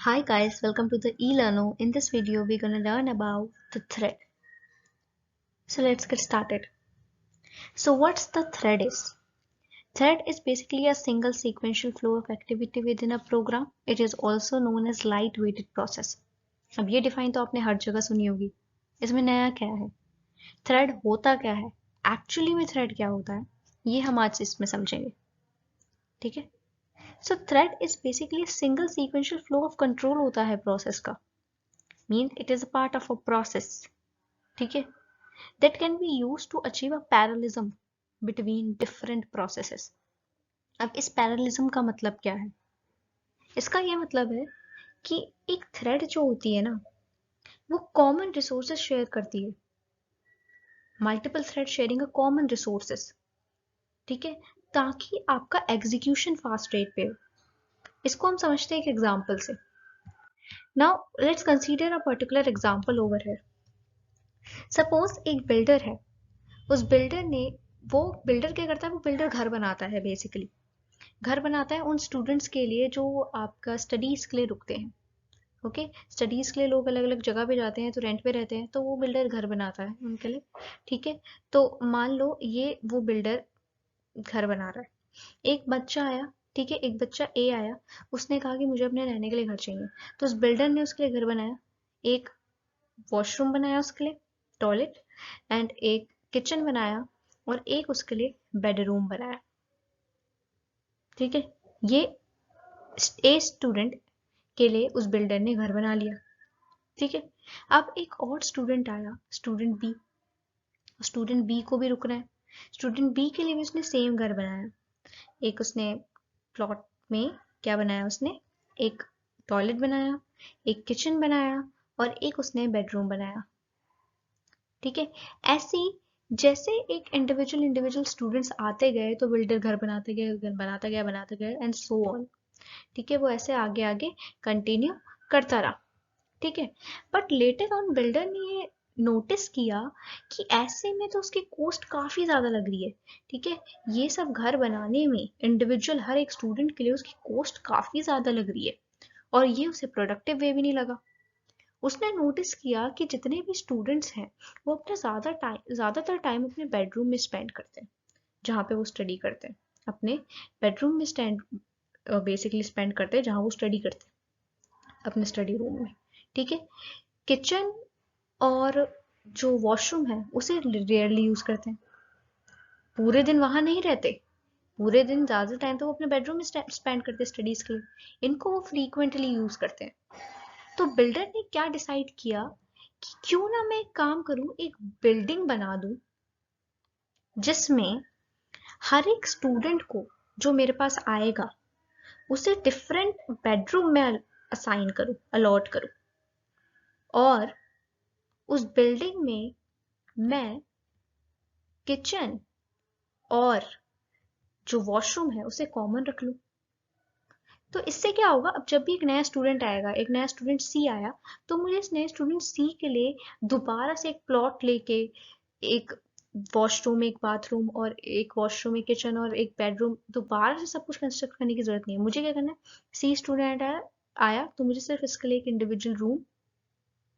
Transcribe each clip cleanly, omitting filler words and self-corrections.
Hi guys, welcome to the eLearno. In this video, we're going to learn about the thread. So let's get started. So what's the thread is? Thread is basically a single sequential flow of activity within a program. It is also known as light-weighted process. अब ये define तो आपने हर जगह सुनी होगी. इसमें नया क्या है? थ्रेड होता क्या है? एक्चुअली में थ्रेड क्या होता है? ये हम आज इसमें समझेंगे. ठीक है? So thread is basically a single sequential flow of control होता है प्रोसेस का. Means it is a part of a process. ठीक है? That can be used to achieve a parallelism between different processes. अब इस parallelism का मतलब क्या है? इसका ये मतलब है कि एक थ्रेड जो होती है ना, वो कॉमन रिसोर्सेज शेयर करती है. Multiple thread sharing a common resources. ठीक है, ताकि आपका एग्जीक्यूशन फास्ट रेट पे हो. इसको हम समझते हैं एक एग्जांपल से. Now let's consider a particular example over here. Suppose एक बिल्डर है. उस बिल्डर ने वो बिल्डर क्या करता है? वो बिल्डर घर बनाता है. बेसिकली घर बनाता है उन स्टूडेंट्स के लिए जो आपका स्टडीज के लिए रुकते हैं. ओके, स्टडीज के लिए लोग अलग अलग जगह पे जाते हैं तो रेंट पे रहते हैं, तो वो बिल्डर घर बनाता है उनके लिए. ठीक है, तो मान लो ये वो बिल्डर घर बना रहा है. एक बच्चा आया. ठीक है, एक बच्चा ए आया. उसने कहा कि मुझे अपने रहने के लिए घर चाहिए. तो उस बिल्डर ने उसके लिए घर बनाया. एक वॉशरूम बनाया उसके लिए, टॉयलेट, एंड एक किचन बनाया, और एक उसके लिए बेडरूम बनाया. ठीक है, ये ए स्टूडेंट के लिए उस बिल्डर ने घर बना लिया. ठीक है, अब एक और स्टूडेंट आया, स्टूडेंट बी. स्टूडेंट बी को भी रुकना है. स्टूडेंट बी के लिए भी उसने सेम घर बनाया. एक उसने प्लॉट में क्या बनाया? उसने एक टॉयलेट बनाया, एक किचन बनाया, और एक उसने बेडरूम बनाया. ठीक है, ऐसे जैसे एक इंडिविजुअल स्टूडेंट्स आते गए तो बिल्डर घर बनाते गए, घर बनाते गए एंड सो ऑन. ठीक है, वो ऐसे आगे आगे कंटिन्यू करता रहा. ठीक है, बट लेटर ऑन बिल्डर ने ये नोटिस किया कि ऐसे में तो उसकी कॉस्ट काफी ज्यादा लग रही है. ठीक है, ये सब घर बनाने में इंडिविजुअल हर एक स्टूडेंट के लिए उसकी कॉस्ट काफी ज्यादा लग रही है, और ये उसे प्रोडक्टिव वे भी नहीं लगा. उसने नोटिस किया कि जितने भी स्टूडेंट्स हैं वो अपना ज़्यादातर टाइम अपने बेडरूम में स्पेंड करते हैं, जहाँ पे वो स्टडी करते हैं. अपने बेडरूम में बेसिकली स्पेंड करते हैं जहाँ वो स्टडी करते हैं, अपने स्टडी रूम में. ठीक है, किचन और जो वॉशरूम है उसे रेयरली यूज़ करते हैं. पूरे दिन वहाँ नहीं रहते. पूरे दिन ज़्यादा टाइम तो वो अपने बेडरूम में स्पेंड करते हैं स्टडीज़ के लिए. इनको वो फ्रीक्वेंटली यूज़ करते हैं. तो बिल्डर ने क्या डिसाइड किया कि क्यों ना मैं एक काम करूं, एक बिल्डिंग बना दूं जिसमें हर एक स्टूडेंट को जो मेरे पास आएगा उसे डिफरेंट बेडरूम में असाइन करूं, अलॉट करूं, और उस बिल्डिंग में मैं किचन और जो वॉशरूम है उसे कॉमन रख लूं. तो इससे क्या होगा? अब जब भी एक नया स्टूडेंट आएगा, एक नया स्टूडेंट सी आया, तो मुझे इस नए स्टूडेंट सी के लिए दोबारा से एक प्लॉट लेके एक वॉशरूम, एक बाथरूम, और एक वॉशरूम, एक किचन और एक बेडरूम दोबारा से सब कुछ कंस्ट्रक्ट करने की जरूरत नहीं है. मुझे क्या करना है? सी स्टूडेंट आया तो मुझे सिर्फ इसके लिए एक individual room,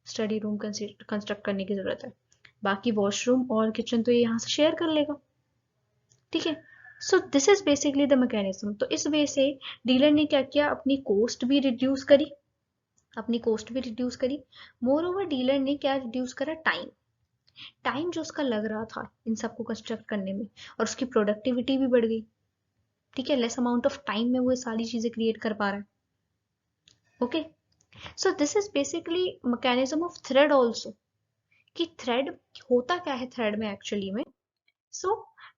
study room construct करने की जरूरत है. बाकी वॉशरूम और किचन तो ये यहाँ से शेयर कर लेगा. ठीक है, सो this is basically the mechanism. तो इस वे से डीलर ने क्या किया? अपनी कॉस्ट भी रिड्यूस करी. मोर ओवर डीलर ने क्या रिड्यूस करा? टाइम जो उसका लग रहा था इन सबको कंस्ट्रक्ट करने में, और उसकी प्रोडक्टिविटी भी बढ़ गई. ठीक है, लेस अमाउंट ऑफ टाइम में वो सारी चीजें क्रिएट कर पा रहा है. Okay, so this is basically mechanism of thread also. कि थ्रेड होता क्या है थ्रेड में एक्चुअली में. सो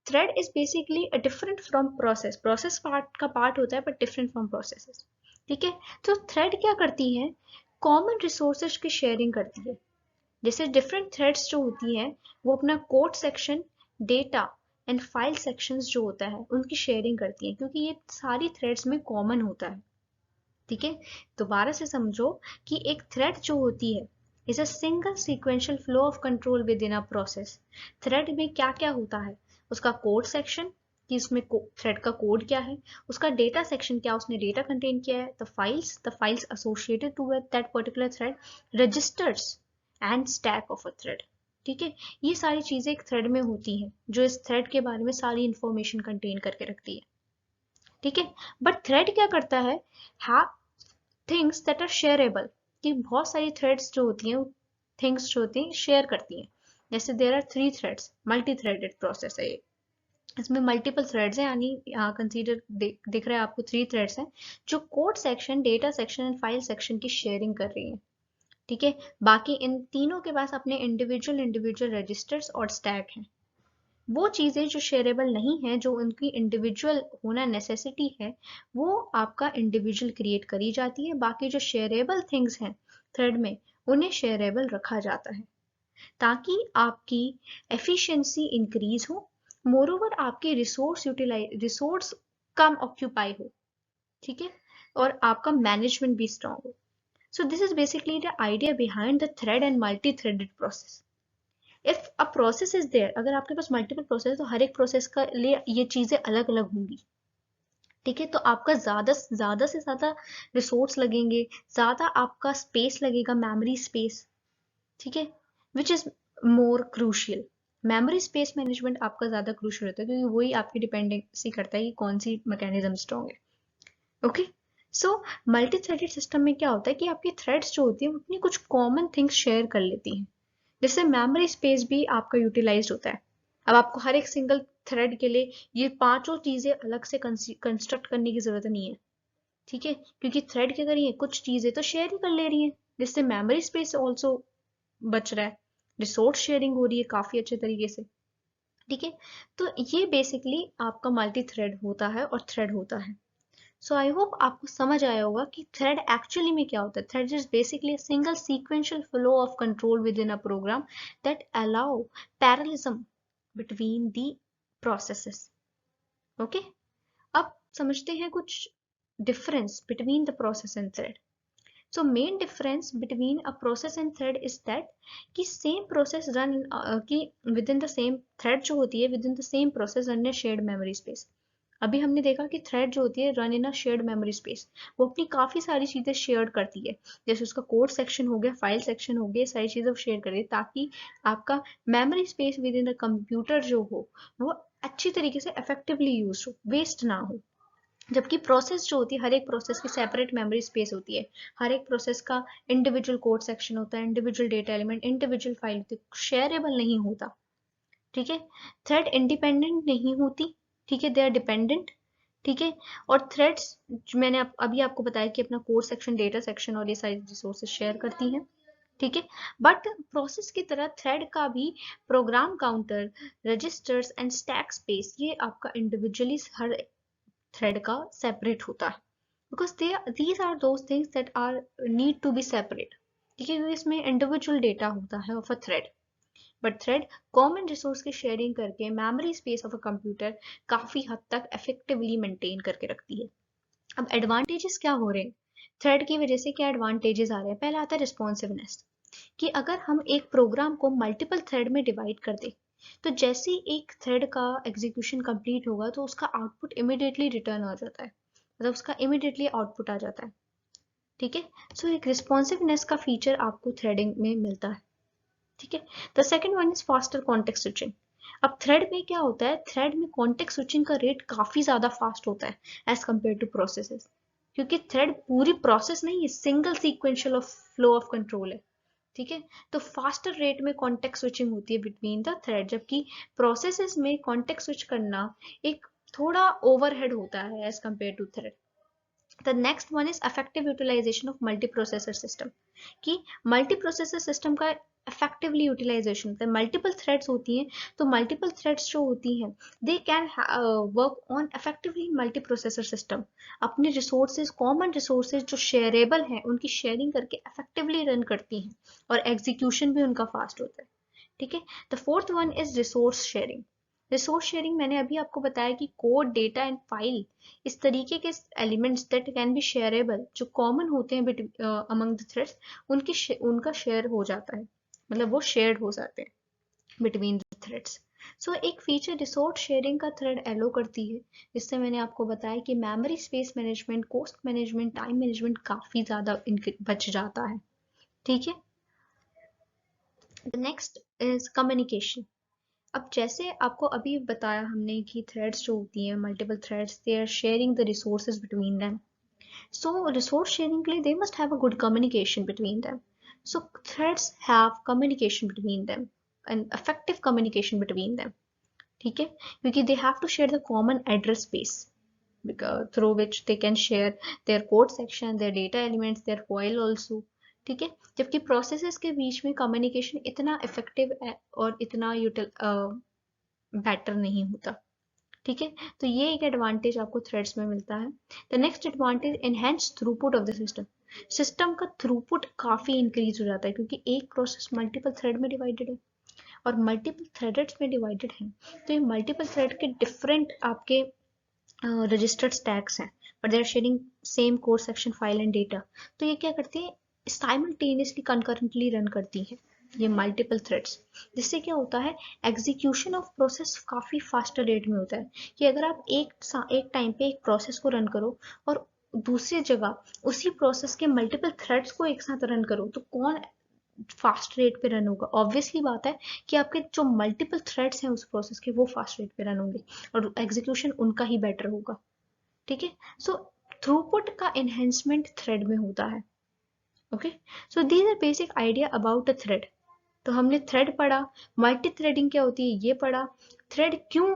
thread is basically a different from process part का पार्ट होता है बट डिफरेंट फ्रॉम प्रोसेसेस. ठीक है, तो थ्रेड क्या करती है? कॉमन रिसोर्सेज की शेयरिंग करती है. जैसे डिफरेंट थ्रेड्स जो होती हैं वो अपना code section, data and file sections जो होता है उनकी शेयरिंग करती हैं, क्योंकि ये सारी थ्रेड्स में कॉमन होता है. ठीक है, दोबारा से समझो कि एक थ्रेड जो होती है is a single sequential flow of control with in a process. Thread में क्या क्या होता है? उसका कोड सेक्शन, कि उसमें थ्रेड का कोड क्या है, उसका डेटा सेक्शन क्या उसने डेटा कंटेन किया है, the files associated to that particular thread, registers and stack of a thread. ठीक है, ये सारी चीजें एक थ्रेड में होती हैं जो इस थ्रेड के बारे में सारी इंफॉर्मेशन कंटेन करके रखती है। ठीक है, बट थ्रेड क्या करता है, have things that are shareable, कि बहुत सारी थ्रेड्स जो होती हैं, थिंग्स जो होती हैं शेयर करती हैं। जैसे there are 3 threads, multi threaded process है ये, इसमें मल्टीपल थ्रेड्स हैं, यानी यहाँ कंसीडर दिख रहा है आपको 3 थ्रेड्स हैं जो code section, data section and file section की शेयरिंग कर रही हैं। ठीक है, बाकी इन तीनों के पास अपने इंडिविजुअल रजिस्टर्स और स्टैक हैं। वो चीज़ें जो शेयरेबल नहीं है, जो उनकी इंडिविजुअल होना नेसेसिटी है, वो आपका इंडिविजुअल क्रिएट करी जाती है। बाकी जो शेयरेबल थिंग्स हैं थ्रेड में, उन्हें शेयरेबल रखा जाता है ताकि आपकी एफिशिएंसी इंक्रीज हो, मोरोवर आपकी रिसोर्स कम ऑक्यूपाई हो। ठीक है, और आपका मैनेजमेंट भी स्ट्रांग हो। So this is basically the idea behind the thread and multi threaded process. If a process is there, अगर आपके पास मल्टीपल प्रोसेस, तो हर एक प्रोसेस का लिए ये चीजें अलग अलग होंगी। ठीक है, तो आपका ज्यादा से ज्यादा रिसोर्स लगेंगे, ज्यादा आपका स्पेस लगेगा, मेमोरी स्पेस। ठीक है, which is more crucial. Memory space management आपका ज्यादा क्रूशियल होता है क्योंकि वही आपकी डिपेंडेंसी करता है कि कौन सी मैकेनिज्म स्ट्रॉन्ग है। Okay, so multi threaded system में क्या होता है कि आपकी थ्रेड्स जो होती है वो अपनी कुछ कॉमन थिंग्स शेयर कर लेती हैं, जिससे मेमोरी स्पेस भी आपका यूटिलाइज होता है। अब आपको हर एक सिंगल थ्रेड के लिए ये पांचों चीजें अलग से कंस्ट्रक्ट करने की जरूरत नहीं है। ठीक है, क्योंकि थ्रेड क्या करिए, कुछ चीजें तो शेयर ही कर ले रही है, जिससे मेमोरी स्पेस ऑल्सो बच रहा है, रिसोर्स शेयरिंग हो रही है काफी अच्छे तरीके से। ठीक है, तो ये बेसिकली आपका मल्टी थ्रेड होता है और थ्रेड होता है। सो आई होप आपको समझ आया होगा कि थ्रेड एक्चुअली में क्या होता है। Thread is basically a single sequential flow of control within a program that allow parallelism between the processes. Okay, अब समझते हैं कुछ difference between the process and thread. So main difference between a process and thread is that कि same process run कि within the same thread जो होती है within the same process run a shared memory space. अभी हमने देखा कि thread जो होती है run in a shared memory space, वो अपनी काफी सारी चीजें शेयर करती है, जैसे उसका कोड सेक्शन हो गया, फाइल सेक्शन हो गया, सारी चीजें शेयर कर रही है ताकि आपका memory space with in the computer जो हो वो अच्छी तरीके से इफेक्टिवली यूज हो, वेस्ट ना हो। जबकि प्रोसेस जो होती है, हर एक प्रोसेस की सेपरेट मेमोरी स्पेस होती है, हर एक प्रोसेस का इंडिविजुअल कोड सेक्शन होता है, individual data element, individual file होती है, शेयरेबल नहीं होता। ठीक है, थ्रेड इंडिपेंडेंट नहीं होती। ठीक है, दे आर डिपेंडेंट। ठीक है, और थ्रेड्स मैंने अभी आपको बताया कि अपना कोड सेक्शन, डेटा सेक्शन और ये सारी रिसोर्सेज शेयर करती हैं। ठीक है, बट प्रोसेस की तरह थ्रेड का भी program counter, registers and stack space, ये आपका इंडिविजुअली हर थ्रेड का सेपरेट होता है, because these are those things that are need to be separate. ठीक है, क्योंकि इसमें इंडिविजुअल डेटा होता है of a thread, but thread common resource की शेयरिंग करके memory space of a computer काफी हद तक इफेक्टिवली मेंटेन करके रखती है। अब एडवांटेजेस क्या हो रहे हैं, थ्रेड की वजह से क्या एडवांटेजेस आ रहे हैं। पहला आता है रिस्पॉन्सिवनेस, कि अगर हम एक प्रोग्राम को मल्टीपल थ्रेड में डिवाइड कर दें, तो जैसे एक थ्रेड का एग्जीक्यूशन कंप्लीट होगा तो उसका आउटपुट इमिडिएटली रिटर्न आ जाता है, मतलब उसका इमिडिएटली आउटपुट आ जाता है। ठीक है, सो एक रिस्पॉन्सिवनेस का फीचर आपको थ्रेडिंग में मिलता है। ठीक है, the second one is faster context switching. अब थ्रेड में क्या होता है, थ्रेड में कॉन्टेक्स्ट स्विचिंग का रेट काफी ज्यादा फास्ट होता है एज कंपेयर टू प्रोसेसेस, क्योंकि थ्रेड पूरी प्रोसेस नहीं है, single sequential of flow of control है। ठीक है, तो फास्टर रेट में कॉन्टेक्स्ट स्विचिंग होती है बिटवीन द थ्रेड, जबकि प्रोसेसेस में कॉन्टेक्स्ट स्विच करना एक थोड़ा ओवरहेड होता है as compare to thread. The next one is effective utilization of multiprocessor system, कि multiprocessor system का effectively utilization होता है। multiple threads होती हैं, तो multiple threads जो होती हैं they can work on effectively multiprocessor system, अपने resources, common resources जो shareable हैं उनकी sharing करके effectively run करती हैं और execution भी उनका fast होता है। ठीक है, the fourth one is resource sharing. Resource sharing मैंने अभी आपको बताया कि कोड, डेटा एंड फाइल, इस तरीके के elements that can be shareable, जो कॉमन होते हैं अमंग द थ्रेड्स, उनका शेयर हो जाता है, मतलब वो शेयर्ड हो जाते हैं बिटवीन द थ्रेड्स। सो एक फीचर रिसोर्स शेयरिंग का थ्रेड एलो करती है, जिससे मैंने आपको बताया कि memory space management, cost management, time management काफ़ी ज़्यादा बच जाता है। ठीक है। The next is communication. अब जैसे आपको अभी बताया हमने कि थ्रेड्स जो होती हैं, multiple threads, they are sharing the resources between them. So resource sharing के लिए they must have a good communication between them. So threads have communication between them and effective communication between them. ठीक है, क्योंकि they have to share the common address space through which they can share their code section, their data elements, their file also. ठीक है, जबकि processes के बीच में communication इतना effective और इतना बेटर नहीं होता। ठीक है, तो ये एक एडवांटेज आपको थ्रेड्स में मिलता है। The next advantage, enhance throughput of the system. System का थ्रूपुट काफ़ी इंक्रीज हो जाता है, क्योंकि एक प्रोसेस मल्टीपल थ्रेड में डिवाइडेड है और मल्टीपल थ्रेडेड्स में डिवाइडेड है। तो ये मल्टीपल थ्रेड के डिफरेंट आपके रजिस्टर्ड स्टैक्स हैं, but they are sharing same code section, file and data. तो ये क्या करते हैं, साइमल्टेनियसली कंकरेंटली रन करती है ये मल्टीपल थ्रेड्स। जिससे क्या होता है, एग्जीक्यूशन ऑफ प्रोसेस काफ़ी फास्टर रेट में होता है। कि अगर आप एक टाइम पे एक प्रोसेस को रन करो और दूसरी जगह उसी प्रोसेस के मल्टीपल थ्रेड्स को एक साथ रन करो, तो कौन फास्ट रेट पे रन होगा? ऑब्वियसली बात है कि आपके जो मल्टीपल थ्रेड्स हैं उस प्रोसेस के, वो फास्ट रेट पे रन होंगे और एग्जीक्यूशन उनका ही बेटर होगा। ठीक है, सो थ्रूपुट का एनहेंसमेंट थ्रेड में होता है। Okay, so these are basic idea about a thread. तो हमने थ्रेड पढ़ा, मल्टी थ्रेडिंग क्या होती है ये पढ़ा, थ्रेड क्यों,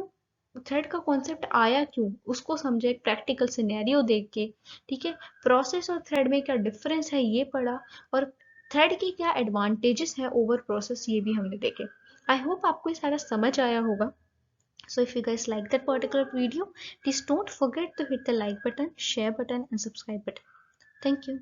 थ्रेड का कॉन्सेप्ट आया क्यों उसको समझे एक प्रैक्टिकल सिनेरियो देख के। ठीक है, प्रोसेस और थ्रेड में क्या डिफरेंस है ये पढ़ा, और थ्रेड की क्या एडवांटेजेस है ओवर प्रोसेस ये भी हमने देखे। आई होप आपको ये सारा समझ आया होगा। So if you guys like that particular video, please don't forget to hit the like button, share button and subscribe button. Thank you.